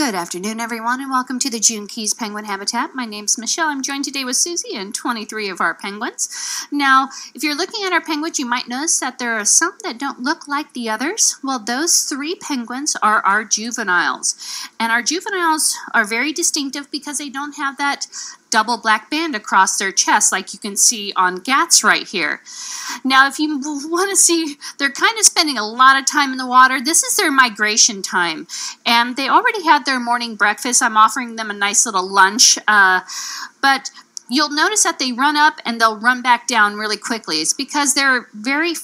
Good afternoon, everyone, and welcome to the June Keys Penguin Habitat. My name's Michelle. I'm joined today with Susie and 23 of our penguins. Now, if you're looking at our penguins, you might notice that there are some that don't look like the others. Well, those 3 penguins are our juveniles. And our juveniles are very distinctive because they don't have that double black band across their chest like you can see on Gats right here. Now, if you want to see, they're kind of spending a lot of time in the water. This is their migration time, and they already had their morning breakfast. I'm offering them a nice little lunch, but you'll notice that they run up and they'll run back down really quickly. It's because they're very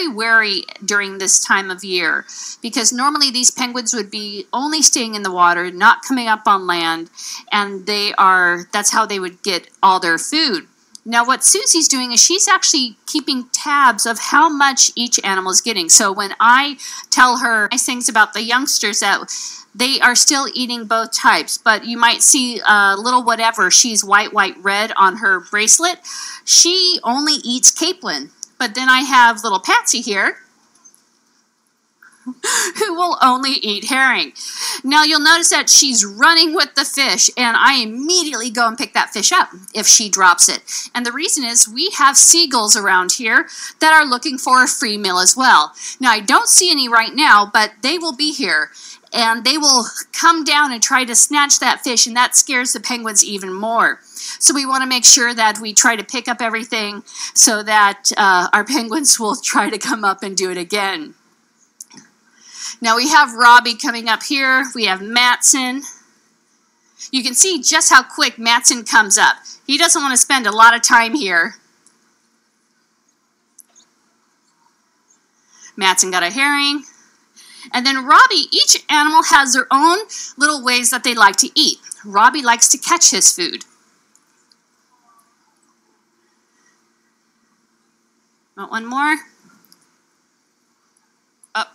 wary during this time of year, because normally these penguins would be only staying in the water, not coming up on land, and that's how they would get all their food. Now what Susie's doing is she's actually keeping tabs of how much each animal is getting. So when I tell her nice things about the youngsters, that they are still eating both types, but you might see a little whatever, she's white, red on her bracelet. She only eats capelin. But then I have little Patsy here, who will only eat herring. Now you'll notice that she's running with the fish, and I immediately go and pick that fish up if she drops it. And the reason is we have seagulls around here that are looking for a free meal as well. Now I don't see any right now, but they will be here, and they will come down and try to snatch that fish, and that scares the penguins even more. So we want to make sure that we try to pick up everything so that our penguins will try to come up and do it again. Now we have Robbie coming up here. We have Matson. You can see just how quick Matson comes up. He doesn't want to spend a lot of time here. Matson got a herring. And then Robbie, each animal has their own little ways that they like to eat. Robbie likes to catch his food. Want one more? Oh,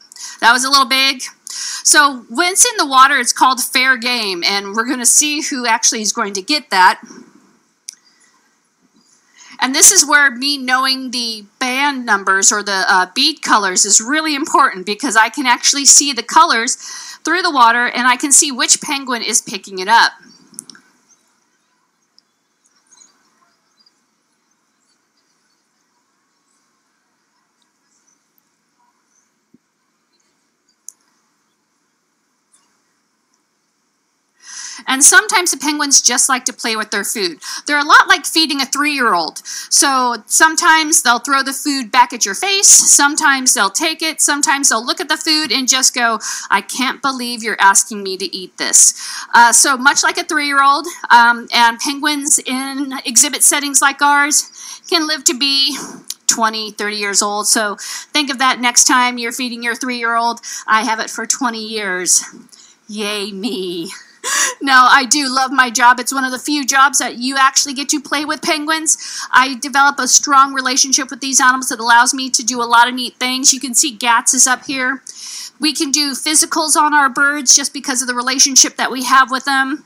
that was a little big. So when it's in the water, it's called fair game, and we're going to see who actually is going to get that. And this is where me knowing the band numbers or the bead colors is really important, because I can actually see the colors through the water, and I can see which penguin is picking it up. And sometimes the penguins just like to play with their food. They're a lot like feeding a 3-year-old. So sometimes they'll throw the food back at your face. Sometimes they'll take it. Sometimes they'll look at the food and just go, I can't believe you're asking me to eat this. So much like a 3-year-old, and penguins in exhibit settings like ours can live to be 20, 30 years old. So think of that next time you're feeding your 3-year-old. I have it for 20 years. Yay me. No, I do love my job. It's one of the few jobs that you actually get to play with penguins. I develop a strong relationship with these animals that allows me to do a lot of neat things. You can see Gats is up here. We can do physicals on our birds just because of the relationship that we have with them.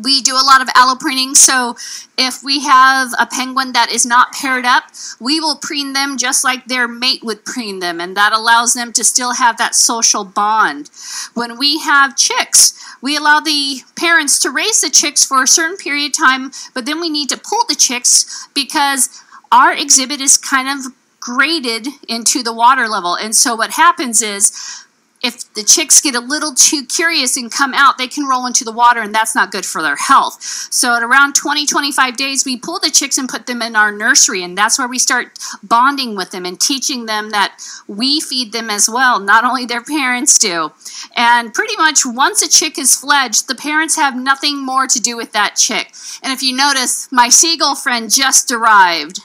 We do a lot of allopreening, so if we have a penguin that is not paired up, we will preen them just like their mate would preen them, and that allows them to still have that social bond. When we have chicks, we allow the parents to raise the chicks for a certain period of time, but then we need to pull the chicks because our exhibit is kind of graded into the water level. And so what happens is, if the chicks get a little too curious and come out, they can roll into the water, and that's not good for their health. So at around 20-25 days, we pull the chicks and put them in our nursery, and that's where we start bonding with them and teaching them that we feed them as well, not only their parents do. And pretty much once a chick is fledged, the parents have nothing more to do with that chick. And if you notice, my seagull friend just arrived.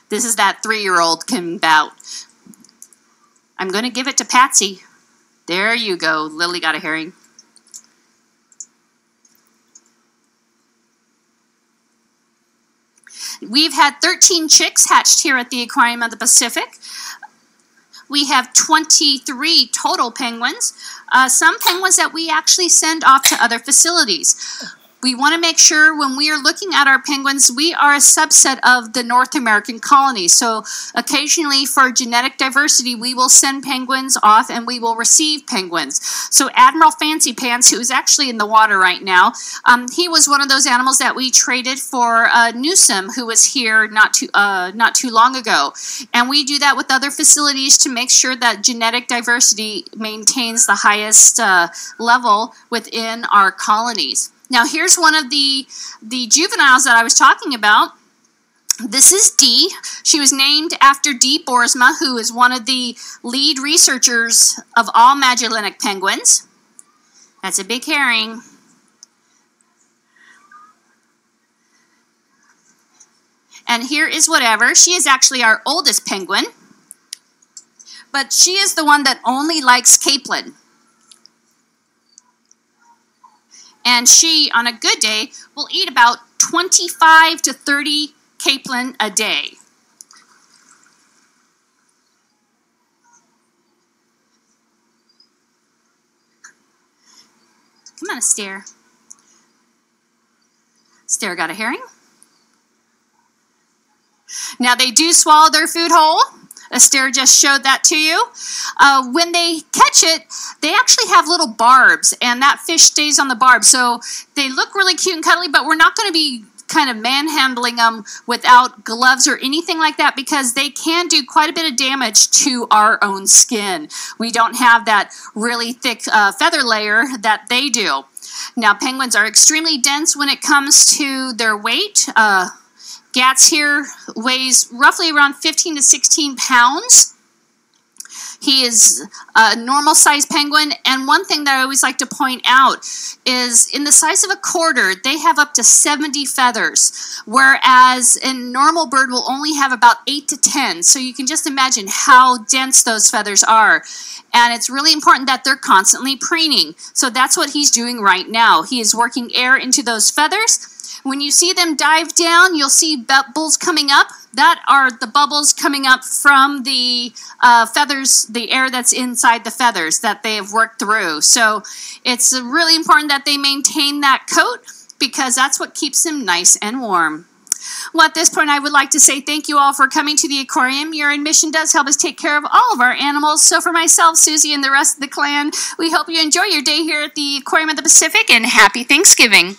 This is that 3-year-old coming out. I'm going to give it to Patsy. There you go. Lily got a herring. We've had 13 chicks hatched here at the Aquarium of the Pacific. we have 23 total penguins. Some penguins that we actually send off to other facilities. We want to make sure when we are looking at our penguins, we are a subset of the North American colony. So occasionally for genetic diversity, we will send penguins off and we will receive penguins. So Admiral Fancy Pants, who is actually in the water right now, he was one of those animals that we traded for Newsom, who was here not too long ago. And we do that with other facilities to make sure that genetic diversity maintains the highest level within our colonies. Now here's one of the juveniles that I was talking about. This is Dee. She was named after Dee Boersma, who is one of the lead researchers of all Magellanic penguins. That's a big herring. And here is Whatever. She is actually our oldest penguin, but she is the one that only likes capelin. And she, on a good day, will eat about 25 to 30 capelin a day. Come on, Astaire. Astaire got a herring. Now, they do swallow their food whole. Astaire just showed that to you. When they catch it, they actually have little barbs, and that fish stays on the barb. So they look really cute and cuddly, but we're not going to be kind of manhandling them without gloves or anything like that, because they can do quite a bit of damage to our own skin. We don't have that really thick feather layer that they do. Now, penguins are extremely dense when it comes to their weight. Gats here weighs roughly around 15 to 16 pounds. He is a normal size penguin, and one thing that I always like to point out is in the size of a quarter, they have up to 70 feathers, whereas a normal bird will only have about 8 to 10. So you can just imagine how dense those feathers are. And it's really important that they're constantly preening. So that's what he's doing right now. He is working air into those feathers. When you see them dive down, you'll see bubbles coming up. That are the bubbles coming up from the feathers, the air that's inside the feathers that they have worked through. So it's really important that they maintain that coat, because that's what keeps them nice and warm. Well, at this point, I would like to say thank you all for coming to the aquarium. Your admission does help us take care of all of our animals. So for myself, Susie, and the rest of the clan, we hope you enjoy your day here at the Aquarium of the Pacific, and happy Thanksgiving.